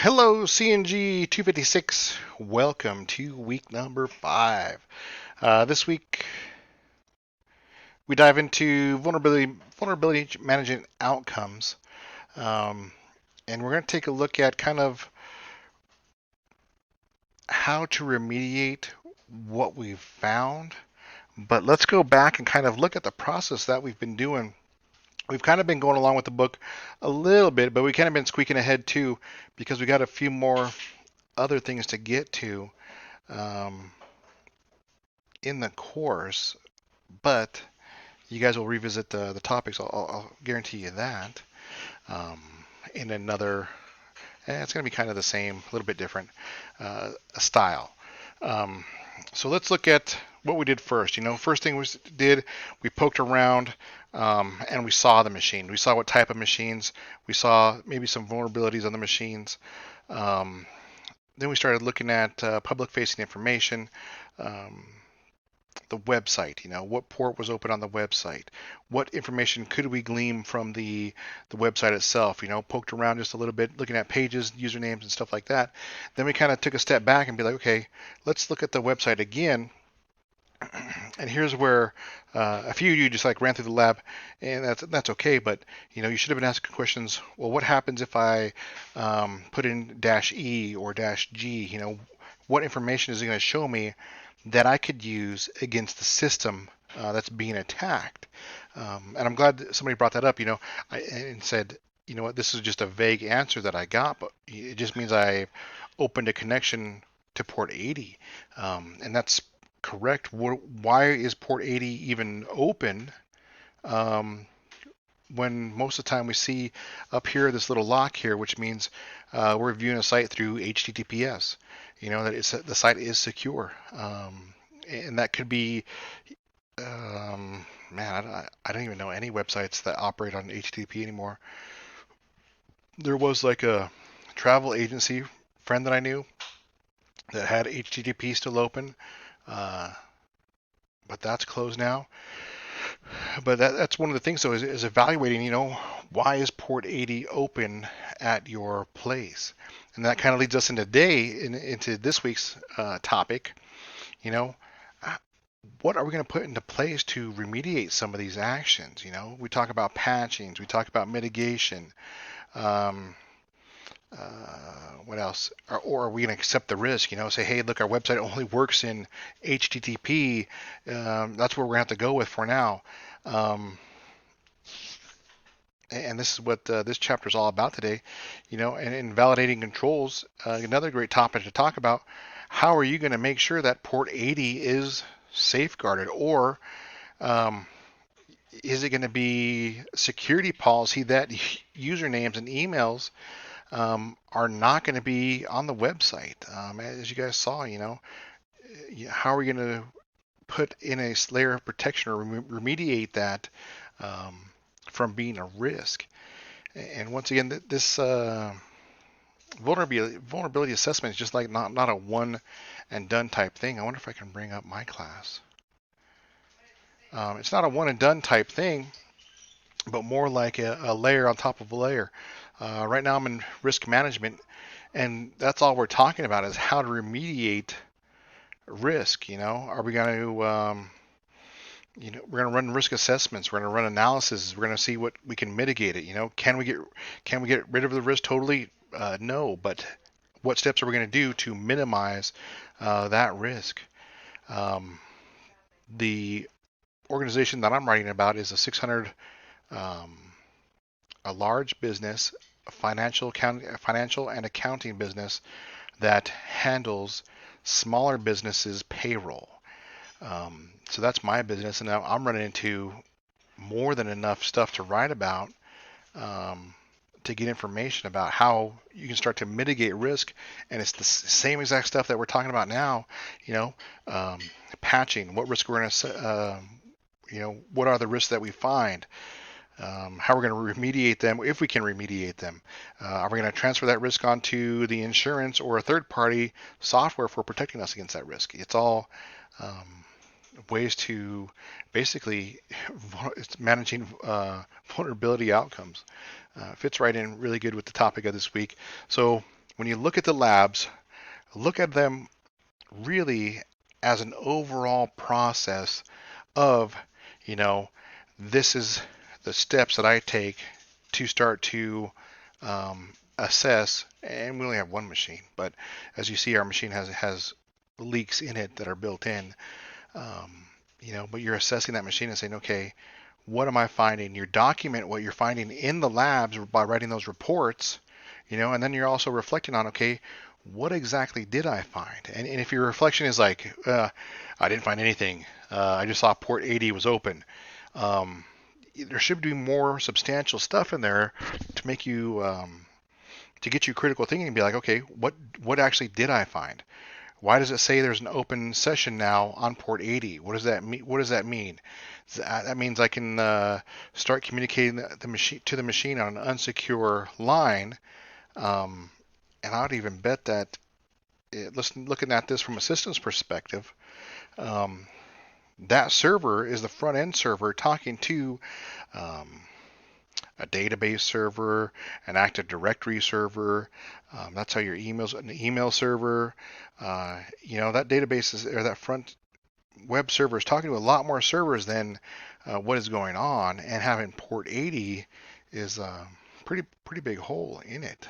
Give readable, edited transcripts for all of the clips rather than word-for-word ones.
Hello, CNG 256. Welcome to week number 5. This week we dive into vulnerability management outcomes, um, and we're going to take a look at kind of how to remediate what we've found. But let's go back and kind of look at the process that we've been doing. We've kind of been going along with the book a little bit, but we kind of been squeaking ahead too because we got a few more other things to get to. Um, in the course, but you guys will revisit the topics. I'll guarantee you that um, in another. It's going to be kind of the same, a little bit different style. Um, so let's look at what we did first. First thing we poked around and we saw the machine. We saw what type of machines. We saw maybe some vulnerabilities on the machines. Um, then we started looking at public-facing information. Um, the website, what port was open on the website, what information could we glean from the website itself, poked around just a little bit, looking at pages, usernames, and stuff like that. Then we kind of took a step back and be like, okay, let's look at the website again. And here's where a few of you just like ran through the lab, and that's okay. But you should have been asking questions. Well, what happens if I put in -E or -G? What information is it going to show me that I could use against the system that's being attacked? And I'm glad that somebody brought that up. And said, what, this is just a vague answer that I got, but it just means I opened a connection to port 80, and that's correct. Why is port 80 even open um, when most of the time we see up here this little lock here, which means we're viewing a site through HTTPS. That the site is secure, and that could be. Man, I don't even know any websites that operate on HTTP anymore. There was like a travel agency friend that I knew that had HTTP still open, uh, but that's closed now. But that's one of the things, though, is evaluating, why is port 80 open at your place? And that kind of leads us into this week's topic. You know, uh, what are we going to put into place to remediate some of these actions? We talk about patchings, we talk about mitigation. Um, what else? Or are we going to accept the risk? Say, hey, look, our website only works in HTTP. That's where we're going to have to go with for now. Um, and this is what this chapter is all about today. And in validating controls, another great topic to talk about. How are you going to make sure that port 80 is safeguarded, or um, is it going to be security policy that usernames and emails are not going to be on the website? As you guys saw, how are we going to put in a layer of protection or remediate that um, from being a risk? And once again, this vulnerability assessment is just like not a one and done type thing. I wonder if I can bring up my class. It's not a one and done type thing, but more like a layer on top of a layer. Right now, I'm in risk management, and that's all we're talking about is how to remediate risk. Are we going to we're going to run risk assessments. We're going to run analysis. We're going to see what we can mitigate it. Can we get rid of the risk totally? No, but what steps are we going to do to minimize that risk? Um, the organization that I'm writing about is a 600, um, a large business, a financial and accounting business that handles smaller businesses' payroll. So that's my business, and now I'm running into more than enough stuff to write about um, to get information about how you can start to mitigate risk. And it's the same exact stuff that we're talking about now. You know, um, patching. What risk we're going to, what are the risks that we find? How we're going to remediate them, if we can remediate them. Are we going to transfer that risk onto the insurance or a third-party software for protecting us against that risk? It's all ways to basically it's managing vulnerability outcomes. Fits right in really good with the topic of this week. So when you look at the labs, look at them really as an overall process of, you know, this is the steps that I take to start to assess. And we only have one machine, but as you see, our machine has leaks in it that are built in. Um, but you're assessing that machine and saying, okay, what am I finding? You document what you're finding in the labs by writing those reports, and then you're also reflecting on, okay, what exactly did I find? And if your reflection is like, I didn't find anything, I just saw port 80 was open, um, there should be more substantial stuff in there to make you, to get you critical thinking and be like, okay, what actually did I find? Why does it say there's an open session now on port 80? What does that mean? What does that mean? That means I can start communicating the machine to the machine on an unsecure line. Um, and I'd even bet that, looking at this from a systems perspective, um, that server is the front end server talking to um, a database server, an Active Directory server. That's how your emails, an email server. That database is, or that front web server is talking to a lot more servers than what is going on, and having port 80 is a pretty big hole in it.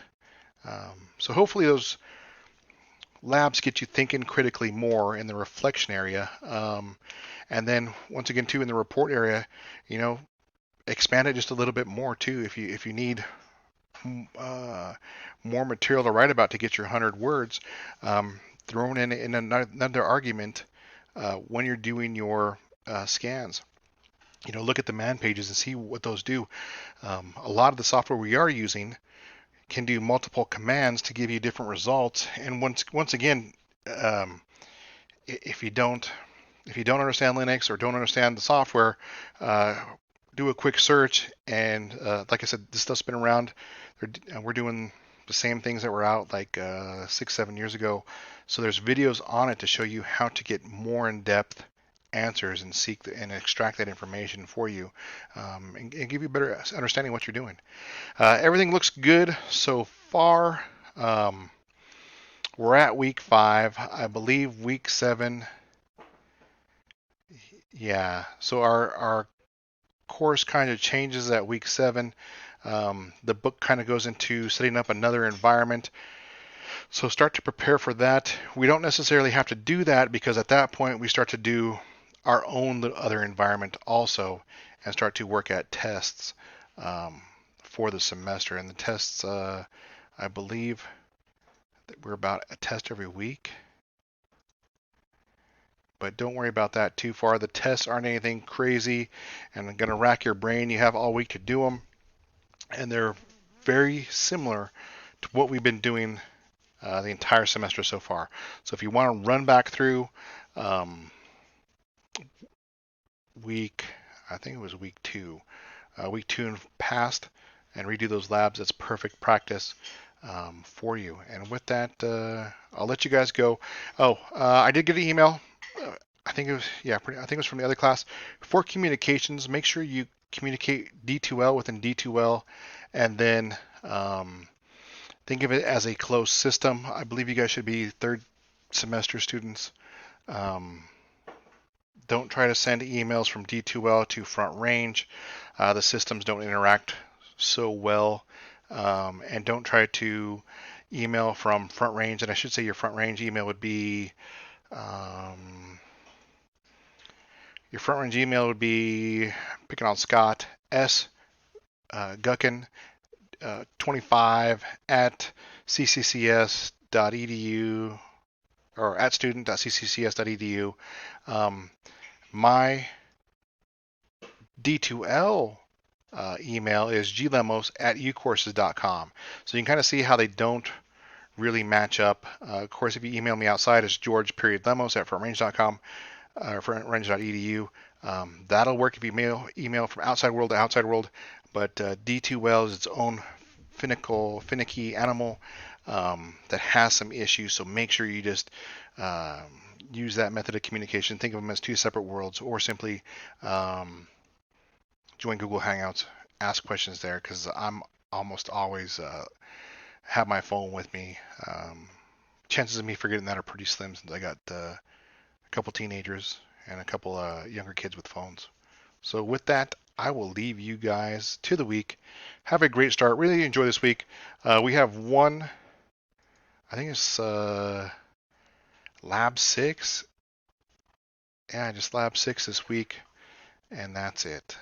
So hopefully those labs get you thinking critically more in the reflection area, and then once again too in the report area, you know, expand it just a little bit more too. If you need uh, more material to write about to get your 100 words, thrown in another argument when you're doing your scans. Look at the man pages and see what those do. A lot of the software we are using can do multiple commands to give you different results. And once again, um, if you don't understand Linux or don't understand the software, do a quick search. And like I said, this stuff's been around. We're doing the same things that were out like 6-7 years ago. So there's videos on it to show you how to get more in depth answers and and extract that information for you, and give you a better understanding of what you're doing. Everything looks good so far. We're at week 5. I believe week 7. Yeah. So our course kind of changes at week 7. The book kind of goes into setting up another environment. So start to prepare for that. We don't necessarily have to do that because at that point we start to do our own other environment also and start to work at tests for the semester. And the tests, I believe that we're about a test every week. But don't worry about that too far. The tests aren't anything crazy and going to rack your brain. You have all week to do them. And they're very similar to what we've been doing the entire semester so far. So if you want to run back through week, I think it was week 2, week 2 and past, and redo those labs, that's perfect practice for you. And with that, I'll let you guys go. Oh, I did get an email. I think it was I think it was from the other class. For communications, make sure you communicate D2L within D2L, and then think of it as a closed system. I believe you guys should be third semester students. Don't try to send emails from D2L to Front Range. The systems don't interact so well. And don't try to email from Front Range. And I should say your Front Range email would be picking on Scott S. Guckin 25 at cccs.edu or at student.cccs.edu. My D2L email is glemos@ucourses.com. So you can kind of see how they don't really match up. Of course, if you email me outside, it's george.lemos@frontrange.com or frontrange.edu. That'll work if you email from outside world to outside world. But D2L is its own finicky animal that has some issues. So make sure you just use that method of communication. Think of them as two separate worlds, or simply join Google Hangouts, ask questions there, because I'm almost always have my phone with me. Chances of me forgetting that are pretty slim since I got a couple teenagers and a couple younger kids with phones. So with that, I will leave you guys to the week. Have a great start. Really enjoy this week. We have one, I think it's Lab 6. Yeah, just Lab 6 this week, and that's it.